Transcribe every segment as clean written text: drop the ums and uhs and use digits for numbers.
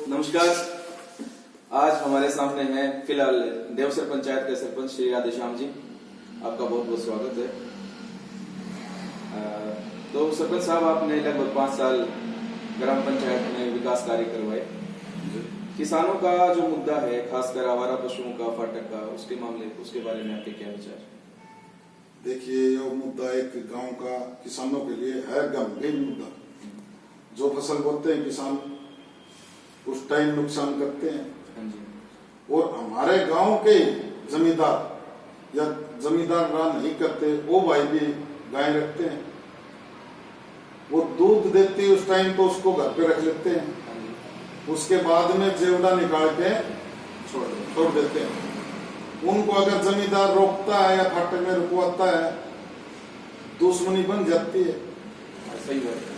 नमस्कार। आज हमारे सामने हैं फिलहाल देवसर पंचायत के सरपंच श्री राधेश्याम जी। आपका बहुत बहुत स्वागत है। तो सरपंच साहब, आपने लगभग 5 साल ग्राम पंचायत में विकास कार्य करवाए। किसानों का जो मुद्दा है, खासकर आवारा पशुओं का, फाटक का, उसके मामले, उसके बारे में आपके क्या विचार? देखिए, ये मुद्दा एक गांव का किसानों के लिए है गंभीर मुद्दा। जो फसल बोते हैं किसान उस टाइम नुकसान करते हैं, और हमारे गांव के जमींदार या जमींदार नहीं करते, वो भाई भी गाय रखते हैं। वो दूध देती है उस टाइम तो उसको घर पे रख लेते हैं, उसके बाद में जेवड़ा निकाल के छोड़ देते हैं। उनको अगर जमींदार रोकता है या फाटक में रुकवाता है, दुश्मनी बन जाती है। सही बात है।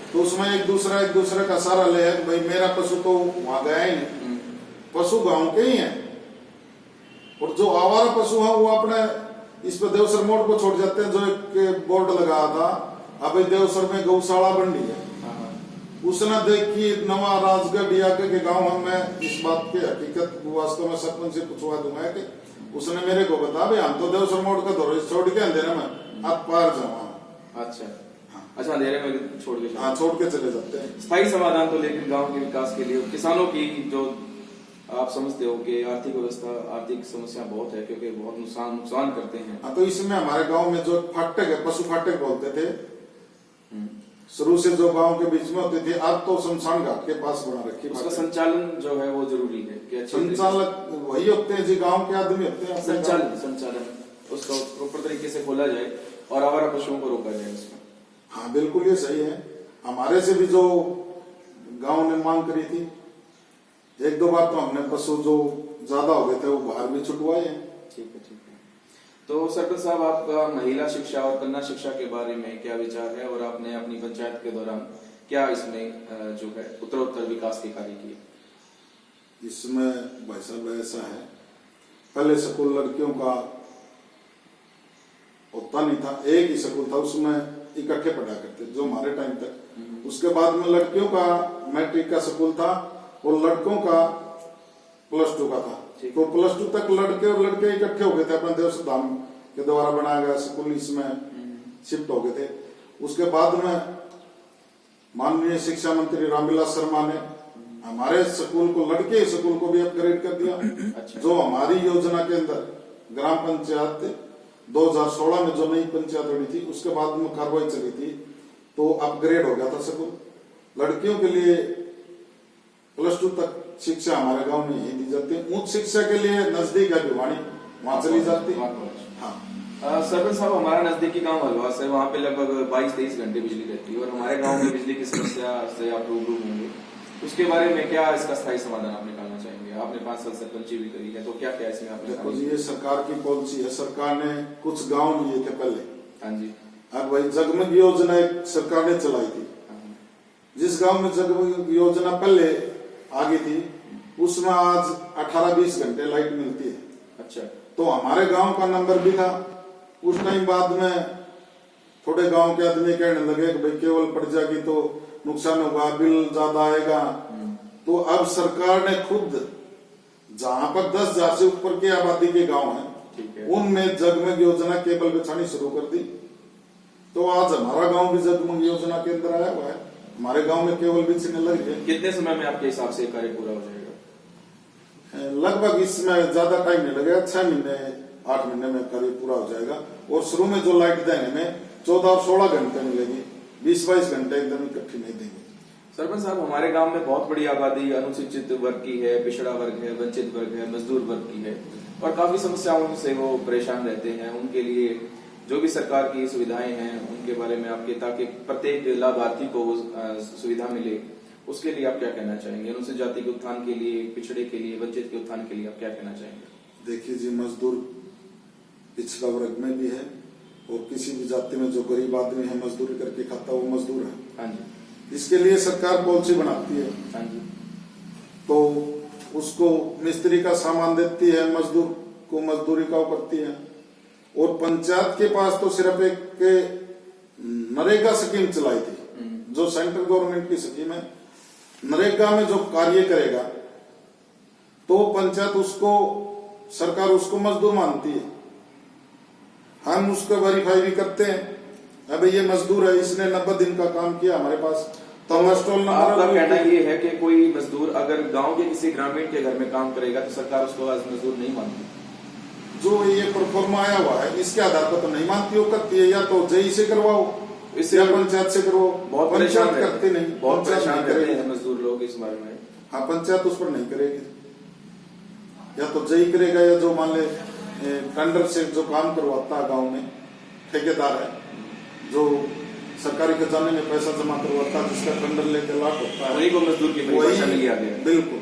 तो उसमें एक दूसरे का सहारा ले है, भाई मेरा पशु तो वहां गया ही नहीं, पशु गांव के ही हैं। और जो आवारा पशु है वो अपने इस पर देवसर मोड़ को छोड़ जाते हैं। जो एक बोर्ड लगा था, अब देवसर में गौशाला बन रही है, उसने देखी नवा राजगढ़ याके के गांव हम, मैं इस बात की हकीकत वास्तव में सरपंच से पूछवा दूंगा कि उसने मेरे को बता, भाई हम तो देवसर मोड़ का दौरे छोड़ के अंधेरे में आप पार जाओ। अच्छा, अंधेरे में छोड़ के चले जाते हैं। स्थायी समाधान तो लेकिन गांव के विकास के लिए किसानों की जो आप समझते हो कि आर्थिक व्यवस्था, आर्थिक समस्या बहुत है, क्योंकि बहुत नुकसान करते हैं। तो इसमें हमारे गांव में जो फाटक है, पशु फाटक बोलते थे, शुरू से जो गांव के बीच में होते थे, अब तो शमशान घाट के पास बना रखी। उसका संचालन जो है वो जरूरी है कि संचालक वही होते हैं जी, गांव के आदमी होते हैं। संचालन उसको प्रॉपर तरीके से खोला जाए और आवारा पशुओं को रोका जाए उसमें। हाँ बिल्कुल, ये सही है। हमारे से भी जो गांव ने मांग करी थी, 1-2 बार तो हमने पशु जो ज्यादा हो गए थे वो बाहर भी छुटवाए हैं। ठीक है। तो सरपंच साहब, आपका महिला शिक्षा और कन्या शिक्षा के बारे में क्या विचार है, और आपने अपनी पंचायत के दौरान क्या इसमें जो है उत्तरोत्तर विकास के कार्य किए? इसमें भाई साहब ऐसा है, पहले स्कूल लड़कियों का होता नहीं था, एक ही स्कूल था, उसमें इकट्ठे पढ़ा करते जो हमारे टाइम तक। उसके बाद में लड़कियों का मैट्रिक का स्कूल था और लड़कों का +2 का था। तो +2 तक लड़के और लड़के इकट्ठे हो गए थे, अपने देवसर धाम के द्वारा बनाया गया स्कूल, इसमें शिफ्ट हो गए थे। उसके बाद में माननीय शिक्षा मंत्री रामविलास शर्मा ने हमारे स्कूल को, लड़के स्कूल को भी अपग्रेड कर दिया। अच्छा। जो हमारी योजना के अंदर ग्राम पंचायत 2016 में जो नई पंचायत बनी थी, उसके बाद में कार्रवाई चली थी, तो अपग्रेड हो गया था स्कूल। लड़कियों के लिए +2 तक शिक्षा हमारे गांव में ही दी जाती है। उच्च शिक्षा के लिए नजदीक है भिवानी, वहां चली जाती है। हाँ सरपंच साहब, हमारा नजदीकी गांव हलवास है, वहाँ पे लगभग 22-23 घंटे बिजली रहती है, और हमारे गांव में बिजली की समस्या से आप रूबरू होंगे। उसके बारे में क्या इसका स्थायी समाधान आप निकालना चाहेंगे? आपने 5 साल सरपंची भी करी है, तो क्या इसमें आपने? देखो जी, ये सरकार की पॉलिसी है। सरकार ने कुछ गांव लिए थे पहले। हाँ जी। अब भाई जगमग योजना एक सरकार ने चलाई थी। जिस गांव में जगमग योजना पहले आ गई थी, उसमें आज 18-20 घंटे लाइट मिलती है। अच्छा। तो हमारे गांव का नंबर भी था। उस टाइम बाद में थोड़े गांव के आदमी कहने लगे कि भाई केवल पड़ जाएगी तो नुकसान होगा, बिल ज्यादा आएगा। तो अब सरकार ने खुद, जहां पर 10,000 से ऊपर की आबादी के गांव हैं, उनमें जगमग योजना केबल बिछानी शुरू कर दी। तो आज हमारा गांव भी जगमग योजना के अंदर आया हुआ है। हमारे गांव में केवल बिछने लग गए। कितने समय में आपके हिसाब से कार्य पूरा हो जाएगा? लगभग इसमें ज्यादा टाइम नहीं लगेगा, 6 महीने 8 महीने में कार्य पूरा हो जाएगा। और शुरू में जो लाइट देने में 14 और 16 घंटे मिलेगी, 20-22 घंटे एकदम इकट्ठी नहीं देंगे। सरपंच साहब, हमारे गांव में बहुत बड़ी आबादी अनुसूचित वर्ग की है, पिछड़ा वर्ग है, वंचित वर्ग है, मजदूर वर्ग की है, और काफी समस्याओं से वो परेशान रहते हैं। उनके लिए जो भी सरकार की सुविधाएं हैं उनके बारे में आपके, ताकि प्रत्येक लाभार्थी को सुविधा मिले, उसके लिए आप क्या कहना चाहेंगे? अनुसूचित जाति के उत्थान के लिए, पिछड़े के लिए, वंचित के उत्थान के लिए आप क्या कहना चाहेंगे? देखिए जी, मजदूर पिछड़ा वर्ग में भी है, और किसी भी जाति में जो गरीब आदमी है मजदूरी करके खाता, वो मजदूर है। हाँ जी। इसके लिए सरकार पॉलिसी बनाती है। हाँ जी। तो उसको मिस्त्री का सामान देती है, मजदूर को मजदूरी का करती है। और पंचायत के पास तो सिर्फ एक नरेगा स्कीम चलाई थी, जो सेंट्रल गवर्नमेंट की स्कीम है। नरेगा में जो कार्य करेगा तो पंचायत उसको, सरकार उसको मजदूर मानती है। हम उसको वेरीफाई भी करते हैं, अबे ये मजदूर है, इसने 90 दिन का काम किया हमारे पास, तो हम स्टॉल नंबर। आपका कहना ये है कि कोई मजदूर अगर गांव के किसी ग्रामीण के घर में काम करेगा तो सरकार उसको आज मजदूर नहीं मानती? जो ये परफॉर्मा आया हुआ है इसके आधार पर तो नहीं मानती, वो करती है या तो जेई से करवाओ इससे या पंचायत से करवाओ। बहुत परेशान करते नहीं, बहुत पंचायत परेशान नहीं रहते करेगी। हैं मजदूर लोग इस बारे में। हाँ, पंचायत उस पर नहीं करेगी, या तो जेई करेगा या जो मान ले टेंडर से जो काम करवाता है गांव में ठेकेदार है, जो सरकारी खजाने में पैसा जमा करवाता है, जिसका टेंडर लेकर लाट होता है, वही को मजदूर की परिभाषा में लिया गया। बिल्कुल।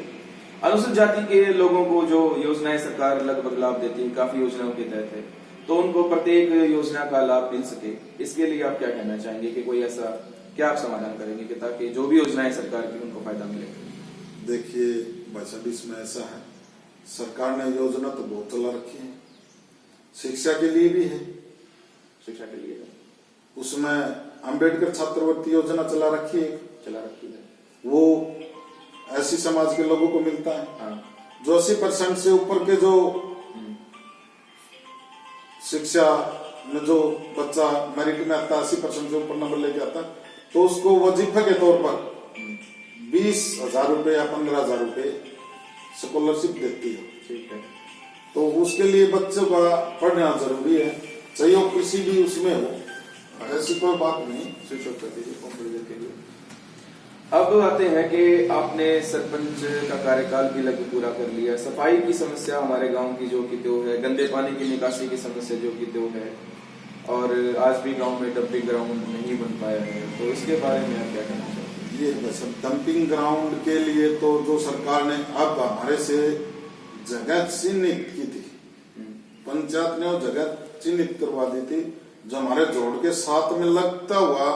अनुसूचित जाति के लोगों को जो योजनाएं सरकार लगभग लाभ देती है, काफी योजनाओं के तहत है, तो उनको प्रत्येक योजना का लाभ मिल सके, इसके लिए आप क्या कहना चाहेंगे कि कोई ऐसा क्या आप समाधान करेंगे कि ताकि जो भी योजनाएं सरकार की उनको फायदा मिले? देखिए भाई साहब, इसमें ऐसा है, सरकार ने योजना तो बहुत चला रखी है, शिक्षा के लिए भी है, शिक्षा के लिए उसमें अंबेडकर छात्रवृत्ति योजना चला रखी है, वो ऐसी समाज के लोगों को मिलता है। हाँ। जो 80% से ऊपर के जो शिक्षा में जो बच्चा मेरिट में आता है, 80% से ऊपर नंबर लेके आता है, तो उसको वजीफे के तौर पर 20,000 रुपए या 15,000 रुपए स्कॉलरशिप देती है। ठीक है। तो उसके लिए बच्चों का पढ़ना जरूरी है, चाहे वो किसी भी उसमें हो, ऐसी कोई बात नहीं। स्विच ऑफ कर दीजिए कंप्यूटर के लिए। अब आते हैं कि आपने सरपंच का कार्यकाल भी लगभग पूरा कर लिया। सफाई की समस्या हमारे गांव की जो कि तो है, गंदे पानी की निकासी की समस्या जो कि तो है, और आज भी गांव में डंपिंग ग्राउंड नहीं बन पाया है, तो इसके बारे में आप क्या कहना चाहते हैं? ये बस डंपिंग ग्राउंड के लिए तो जो सरकार ने अब हमारे से जगह चिन्हित की थी, पंचायत ने वो जगह चिन्हित करवा दी थी, जो हमारे जोड़ के साथ में लगता हुआ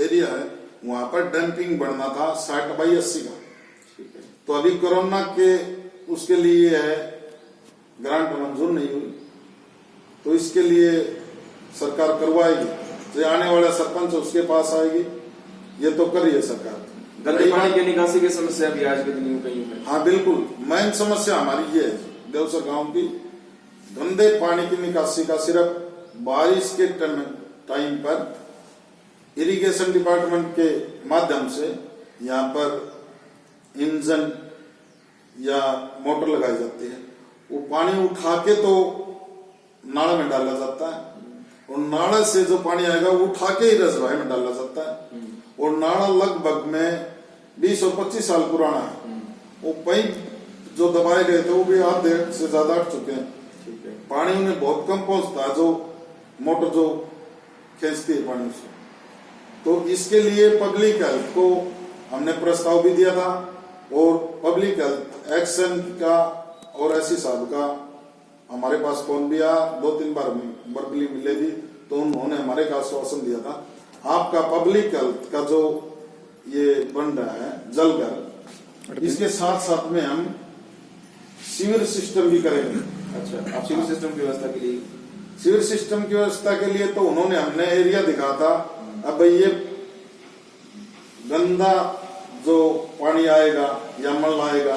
एरिया है, वहां पर डंपिंग बढ़ना था 60/80 का। तो अभी कोरोना के उसके लिए है, ग्रांट मंजूर नहीं हुई, तो इसके लिए सरकार करवाएगी, जो आने वाला सरपंच उसके पास आएगी, ये तो कर रही है सरकार। गंदे पानी की निकासी की समस्या भी आज के दिन कहीं है। हाँ बिल्कुल, मेन समस्या हमारी ये है देवसर गांव की, गंदे पानी की निकासी का सिर्फ बारिश के टाइम पर इरिगेशन डिपार्टमेंट के माध्यम से यहाँ पर इंजन या मोटर लगाई जाती है, वो पानी उठा के तो नाला में डाला जाता है, और नाला से जो पानी आएगा वो उठा के ही रिजर्वायर में डाला जाता है, और नाला लगभग में 20 और 25 साल पुराना है। वो पाइप जो दबाए गए थे वो भी आधे से ज्यादा हट चुके हैं, पानी उन्हें बहुत कम पहुंचता है, जो मोटर जो खींचती है पानी से। तो इसके लिए पब्लिक हेल्थ को हमने प्रस्ताव भी दिया था, और पब्लिक हेल्थ एक्शन का और ऐसी साहब का हमारे पास फोन भी आया, 2-3 बार वर्बली मिले भी, तो उन्होंने हमारे का आश्वासन दिया था, आपका पब्लिक हेल्थ का जो ये बन रहा है जलघर, इसके साथ साथ में हम सीवर सिस्टम भी करेंगे। अच्छा, आप सीवर सिस्टम की व्यवस्था के लिए? सीवर सिस्टम की व्यवस्था के लिए तो उन्होंने हमने एरिया दिखा था, अब ये गंदा जो पानी आएगा या मल आएगा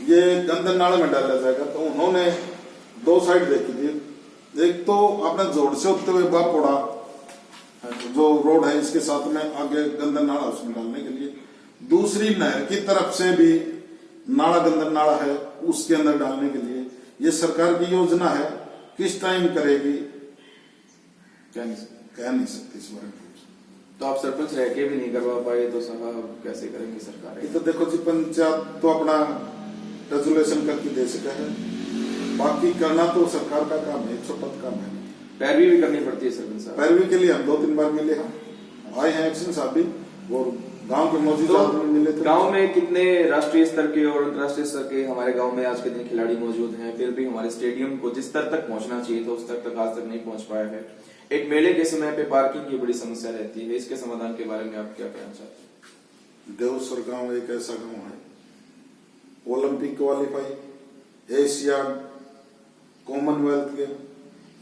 ये गंदे नाले में डाला जाएगा, तो उन्होंने 2 साइड देखी थी, एक तो अपने जोड़ से होते हुए बापोड़ा जो रोड है इसके साथ में आगे गंदन नाला उसमें डालने के लिए, दूसरी नहर की तरफ से भी नाला गंदन नाला है उसके अंदर डालने के लिए। ये सरकार की योजना है, किस टाइम करेगी कह नहीं सकती इस बारे में। तो आप सरपंच रह के भी नहीं करवा पाए तो साहब कैसे करेंगे सरकार? ये तो देखो जी, पंचायत तो अपना रेजुलेशन करके दे सके है, बाकी करना तो सरकार का काम है, छोटा काम है। पैरवी भी करनी पड़ती है सरपंच साहब? पैरवी के लिए हम 2-3 बार मिले हैं, आए हैं एक्शन साहब भी, और गांव के मौजूदा आदमी मिले थे। गांव में कितने राष्ट्रीय स्तर के और अंतर्राष्ट्रीय स्तर के हमारे गांव में आज के दिन खिलाड़ी मौजूद हैं, फिर भी हमारे स्टेडियम को जिस स्तर तक पहुंचना चाहिए था उस स्तर तक आज तक नहीं पहुंच पाया है। एक मेले के समय पे पार्किंग की बड़ी समस्या रहती है, इसके समाधान के बारे में आप क्या कहना चाहते हैं? देवसर गांव एक ऐसा गांव है, ओलंपिक क्वालिफाई, एशियाड, कॉमनवेल्थ के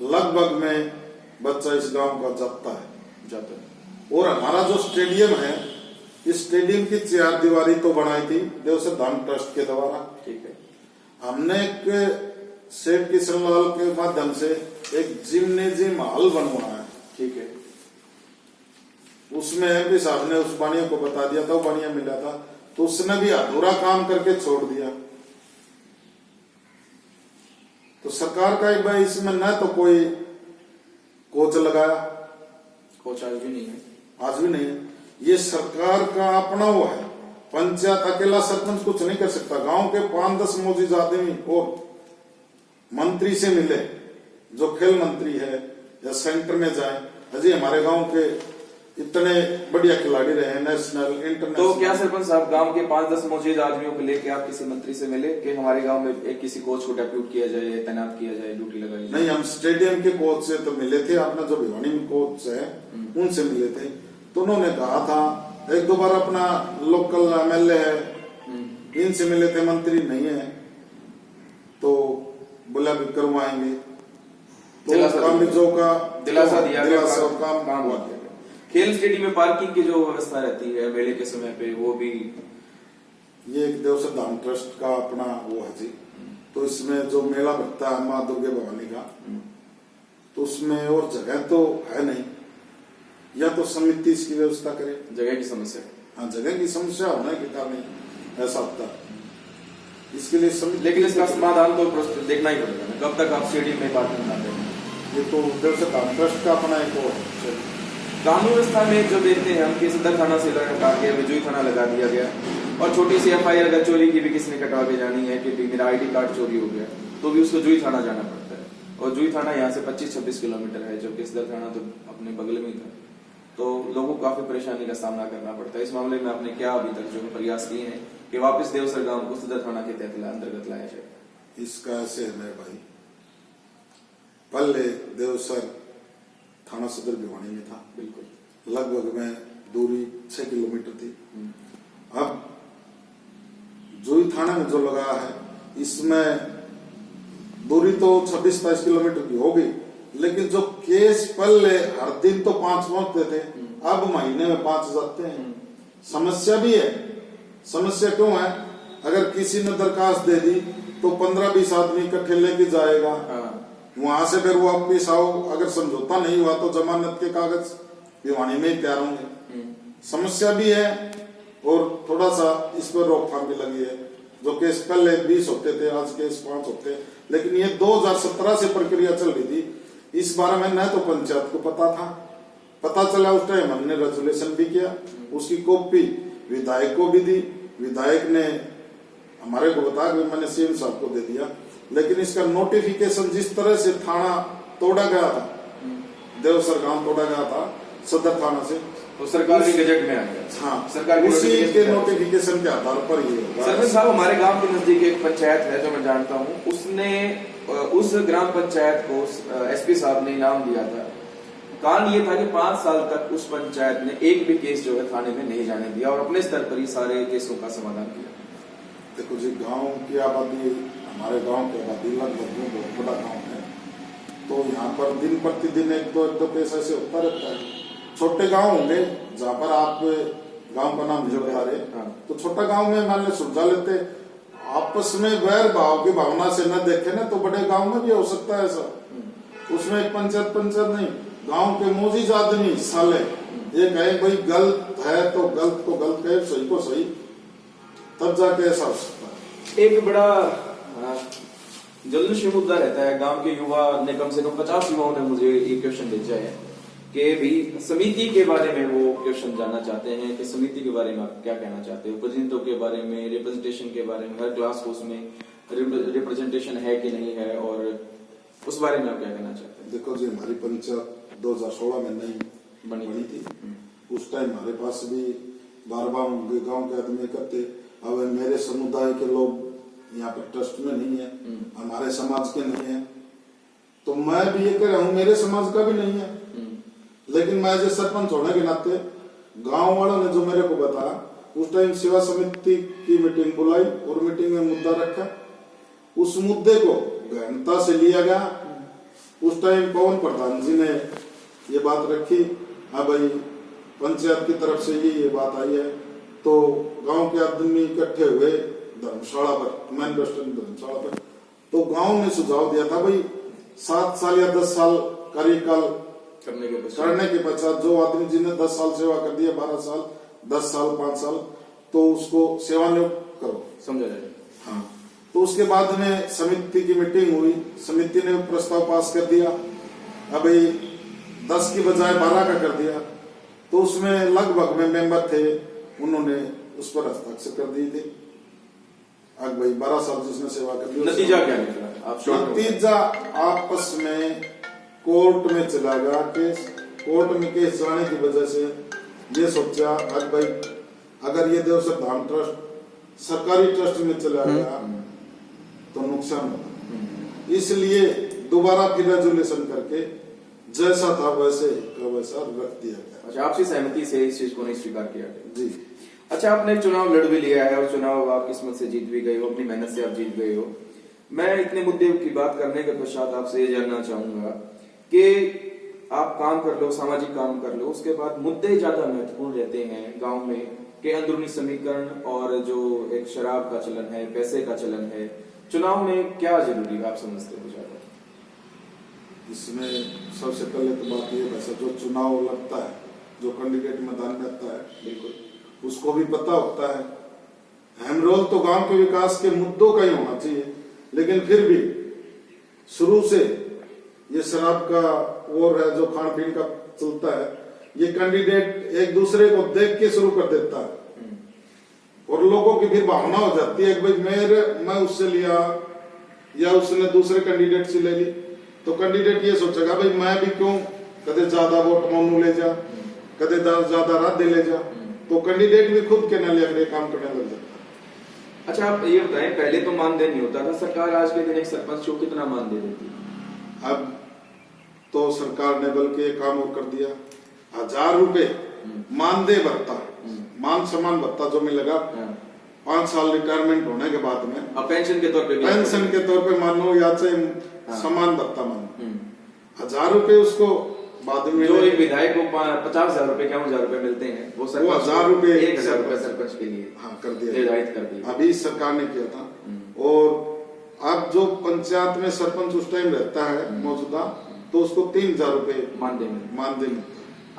लगभग में बच्चा इस गांव का जाता है। और हमारा जो स्टेडियम है इस स्टेडियम की 4 दीवारी तो बनाई थी देवसर धाम ट्रस्ट के द्वारा। ठीक है। हमने एक सेठ किशन लाल के माध्यम से एक जिम्नेजियम हॉल बनवाया है। ठीक है। उसमें एमपी साहब ने उस बानिया को बता दिया था, वो बानिया मिला था, तो उसने भी अधूरा काम करके छोड़ दिया। तो सरकार का एक भाई इसमें न तो कोई कोच लगाया, कोच आज भी नहीं है, आज भी नहीं है। ये सरकार का अपना वो है, पंचायत अकेला सरपंच कुछ नहीं कर सकता। गांव के 5-10 मौजूद आदमी और मंत्री से मिले, जो खेल मंत्री है या सेंटर में जाए। अजय हमारे गांव के इतने बढ़िया खिलाड़ी रहे हैं, नेशनल इंटरनेशनल। तो क्या सरपंच साहब गांव के 5-10 मौजूद आदमियों को लेके आप किसी मंत्री से मिले कि हमारे गांव में एक किसी कोच को डेप्यूट किया जाए, तैनात किया जाए, ड्यूटी लगाई जाए? नहीं, हम स्टेडियम के कोच से तो मिले थे, अपना जो भिवानी में कोच है उनसे मिले थे। तो उन्होंने कहा था, एक दो बार अपना लोकल एमएलए है इनसे मिले थे, मंत्री नहीं है, तो बोला भी करवाएंगे। तो काम जो का दिलासा दिया गया, काम हुआ। खेल स्टेडियम में पार्किंग की जो व्यवस्था रहती है मेले के समय पे, वो भी ये एक देवसर धाम ट्रस्ट का अपना वो है जी। तो इसमें जो मेला लगता है माँ दुर्गे भवानी का, तो उसमें और जगह तो है नहीं, या तो समिति इसकी व्यवस्था करे। जगह की समस्या, हाँ, जगह की समस्या होने के कारण ऐसा होता है, इसके लिए समिति। लेकिन इसका समाधान तो देखना ही पड़ेगा ना, कब तक आप स्टेडियम में पार्किंग ना करें। ये तो देवसर धाम ट्रस्ट का अपना एक वो है। कानून व्यवस्था में जो देखते हैं हम कि सदर थाना से हटा के विजयी थाना लगा दिया गया, और छोटी सी एफआईआर अगर चोरी की भी किसी ने कटवा के जानी है कि मेरा आईडी कार्ड चोरी हो गया, तो भी उसको जुई थाना जाना पड़ता है। और जुई थाना यहाँ से 25-26 किलोमीटर है, जबकि सदर थाना तो अपने बगल में ही था। तो लोगों को काफी परेशानी का सामना करना पड़ता है। इस मामले में आपने क्या अभी तक जो प्रयास किए हैं कि वापस देवसर गांव को सदर थाना के तहत अंतर्गत लाया जाए? इसका ऐसे है मेरे भाई, पहले देवसर थाना सदर भिवानी में था, बिल्कुल लगभग में दूरी 6 किलोमीटर थी। अब जोई थाना में जो लगा है, इसमें दूरी तो 26-27 किलोमीटर की होगी, लेकिन जो केस पहले हर दिन तो 5 पहुंचते थे, अब महीने में 5 जाते हैं। समस्या भी है। समस्या क्यों है? अगर किसी ने दरखास्त दे दी तो 15-20 आदमी इकट्ठे लेके जाएगा, वहां से फिर वो वापिस आओ, अगर समझौता नहीं हुआ तो जमानत के कागज भिवानी में ही तैयार होंगे। समस्या भी है और थोड़ा सा इस पर रोकथाम भी लगी है। जो केस पहले 20 होते थे, आज केस 5 होते हैं, लेकिन ये 2017 से प्रक्रिया चल रही थी। इस बारे में न तो पंचायत को पता था, पता चला उस टाइम हमने रेजोल्यूशन भी किया, उसकी कॉपी विधायक को भी दी, विधायक ने हमारे को बताया कि मैंने सीएम साहब को दे दिया। लेकिन इसका नोटिफिकेशन जिस तरह से थाना तोड़ा गया था, देवसर गांव तोड़ा गया था सदर थाना से, तो सरकार के गजट में आ गया। हाँ, सरकार उसी के नोटिफिकेशन के आधार पर ये होगा। सरपंच साहब, हमारे गांव के नजदीक एक पंचायत है जो मैं जानता हूँ, उसने उस ग्राम पंचायत को एसपी साहब ने इनाम दिया था। कारण ये था कि 5 साल तक उस पंचायत ने एक भी केस जो है थाने में नहीं जाने दिया और अपने स्तर पर ही सारे केसों का समाधान किया। देखो जी, गांव की आबादी, हमारे गांव की आबादी लगभग में बहुत बड़ा गांव है, तो यहाँ पर दिन प्रतिदिन एक दो केस ऐसे होता रहता है। छोटे गांव होंगे जहाँ पर आप गांव का नाम नहीं बता रहे, तो छोटा गांव में मान ले सुलझा लेते, आपस में वैर भाव की भावना से न देखे ना, तो बड़े गांव में भी हो सकता है ऐसा। उसमें एक पंचायत नहीं, गांव के मौजूद आदमी साले ये कहे भाई गलत है तो गलत को गलत कहे, सही को सही, तब जाके ऐसा हो सकता है। एक बड़ा ज्वलनशील मुद्दा रहता है। गांव के युवा ने, कम से कम 50 युवाओं ने मुझे ये क्वेश्चन भेजा है कि भी समिति के बारे में वो क्वेश्चन जानना चाहते हैं कि समिति के बारे में आप क्या कहना चाहते हो, प्रतिनिधित्व के बारे में, रिप्रेजेंटेशन के बारे में, हर क्लास को उसमें रिप्रेजेंटेशन है कि नहीं है, और उस बारे में आप क्या कहना चाहते हैं? देखो जी, हमारी पंचायत 2016 में नहीं बनी थी। उस टाइम हमारे पास भी 12 गांव के आदमी इकट्ठे। अब मेरे समुदाय के लोग यहाँ पर ट्रस्ट में नहीं है, हमारे समाज के नहीं है, तो मैं भी ये कह रहा हूँ मेरे समाज का भी नहीं है। लेकिन मैं जो सरपंच होने के नाते गांव वालों ने जो मेरे को बताया, उस टाइम सेवा समिति की मीटिंग बुलाई और मीटिंग में मुद्दा रखा, उस मुद्दे को गहनता से लिया गया। उस टाइम पवन प्रधान जी ने ये बात रखी, हाँ भाई पंचायत की तरफ से ये बात आई है, तो गांव के आदमी इकट्ठे हुए धर्मशाला पर, मैन बस स्टैंड धर्मशाला पर। तो गांव ने सुझाव दिया था भाई 7 साल या 10 साल कार्यकाल करने के पश्चात जो आदमी जिन्हें 10 साल सेवा कर दिया, 12 साल, 10 साल, 5 साल, तो उसको सेवानिवृत्त करो, समझा जाए। हाँ। तो उसके बाद में समिति की मीटिंग हुई, समिति ने प्रस्ताव पास कर दिया, अभी 10 की बजाय 12 का कर दिया। तो उसमें लगभग में मेंबर थे, उन्होंने उस पर हस्ताक्षर कर दिए थे। अब भाई 12 साल जिसने सेवा कर दी, नतीजा क्या निकला? आप नतीजा आपस में कोर्ट में चला गया केस। कोर्ट में केस जाने की वजह से ये सोचा आज भाई अगर ये देवसर धाम ट्रस्ट सरकारी ट्रस्ट में चला गया तो नुकसान होगा, इसलिए दोबारा फिर रेजुलेशन करके जैसा था वैसे का वैसा रख दिया गया। अच्छा, आपसी सहमति से इस चीज को नहीं स्वीकार किया गया? जी। अच्छा, आपने चुनाव लड़ भी लिया है और चुनाव आप किस्मत से जीत भी गए हो, अपनी मेहनत से आप जीत गए हो। मैं इतने मुद्दे की बात करने के पश्चात आपसे ये जानना चाहूंगा कि आप काम कर लो, सामाजिक काम कर लो, उसके बाद मुद्दे ज्यादा महत्वपूर्ण रहते हैं गांव में के अंदरूनी समीकरण और जो एक शराब का चलन है, पैसे का चलन है, चुनाव में क्या जरूरी आप समझते हो ज्यादा? इसमें सबसे पहले तो बात ये वैसे जो चुनाव लगता है, जो कैंडिडेट मैदान में आता है, बिल्कुल उसको भी पता होता है अहम रोल तो गांव के विकास के मुद्दों का ही होना चाहिए, लेकिन फिर भी शुरू से ये शराब का और है जो खान पीन का चलता है, ये कैंडिडेट एक दूसरे को देख के शुरू कर देता है और लोगों की फिर भावना हो जाती है कि भाई मैं उससे लिया या उसने दूसरे कैंडिडेट से ले ली, तो कैंडिडेट ये सोचेगा भाई मैं भी क्यों कदे ज्यादा वोट मोनू ले जा, कदे ज्यादा रात दे ले जा, तो कैंडिडेट भी खुद के नाले अगले काम करने लग जाता है। अच्छा, आप ये बताएं, पहले तो मानदेय नहीं होता था, सरकार आज के दिन एक सरपंच को कितना मानदेय देती है? अब तो सरकार ने बल्कि एक काम और कर दिया, 1000 रुपए मानदेय भत्ता, मान सम्मान भत्ता जो मिलेगा 5 साल रिटायरमेंट होने के बाद में, अब पेंशन के तौर पे, पेंशन के तौर पे मानो या चाहे समान भत्ता मानो, 1000 रुपए उसको बाद में, जो एक विधायक को 50,000 रुपए, 51,000 रुपए मिलते हैं, वो 1000 रुपए, 1,000 रुपए सरपंच के लिए कर दिया, निर्धारित कर दिया अभी सरकार ने किया था। और अब जो पंचायत में सरपंच उस टाइम रहता है मौजूदा, तो उसको 3,000 रुपए मानदेय।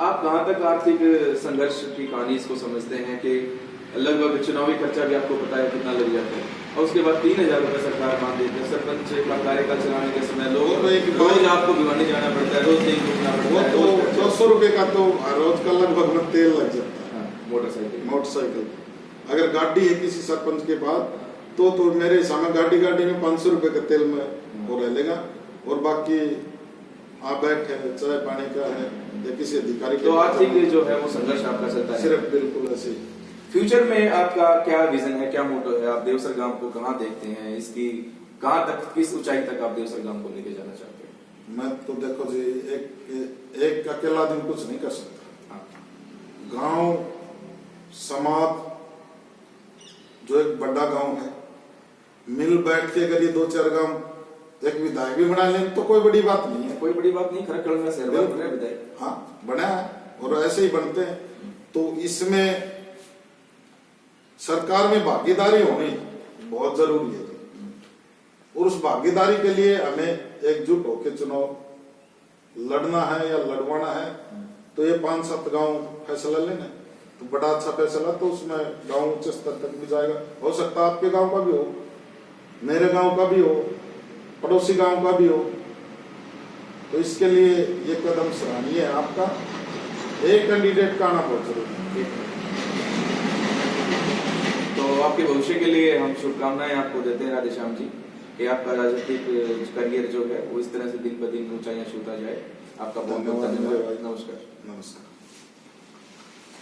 आप कहाँ तक आर्थिक संघर्ष की कहानी इसको समझते हैं कि लगभग चुनावी खर्चा भी आपको पता है कितना लग जाता है, और उसके बाद 3,000 रुपए सरकार मान देती है। सरपंच का कार्यकाल चलाने के समय रोज आपको भिवानी जाना पड़ता है, रोज नहीं रुकना पड़ता है, तो 200 रुपए का तो रोज का लगभग में तेल लग जाता है। मोटरसाइकिल अगर गाड़ी है किसी सरपंच के पास तो मेरे हिसाब में गाड़ी में 500 रुपए का तेल में वो रह लेगा, और बाकी आप बैठे चाय पानी का है या किसी अधिकारी, तो आर्थिक जो है वो संघर्ष आपका चलता है सिर्फ, बिल्कुल ऐसे। फ्यूचर में आपका क्या विजन है, क्या मोटो है? आप देवसर गांव को कहाँ देखते हैं, इसकी कहाँ तक, किस ऊंचाई तक आप देवसर गांव को लेके जाना चाहते हैं? मैं तो देखो जी, एक अकेला दिन कुछ नहीं कर सकता। गांव समाज जो एक बड़ा गांव है, मिल बैठ के अगर ये 2-4 गांव एक विधायक भी बना लें तो कोई बड़ी बात नहीं है। कोई बड़ी बात नहीं, खरकड़ में शहर बना विधायक, हाँ बना है और ऐसे ही बनते हैं। तो इसमें सरकार में भागीदारी होनी बहुत जरूरी है, और उस भागीदारी के लिए हमें एकजुट होकर चुनाव लड़ना है या लड़वाना है। तो ये 5-7 गांव फैसला लेना, तो बड़ा अच्छा फैसला, तो उसमें गांव उच्च स्तर तक भी जाएगा। हो सकता है आपके गांव का भी हो, मेरे गांव का भी हो, पड़ोसी गांव का भी हो। तो इसके लिए ये कदम सराहनीय है आपका, एक कैंडिडेट का आना बहुत जरूरी है। तो आपके भविष्य के लिए हम शुभकामनाएं आपको देते हैं राधेश्याम जी, कि आपका राजनीतिक करियर जो है वो इस तरह से दिन ब दिन ऊंचाइयां छूता जाए। आपका बहुत बहुत धन्यवाद। नमस्कार।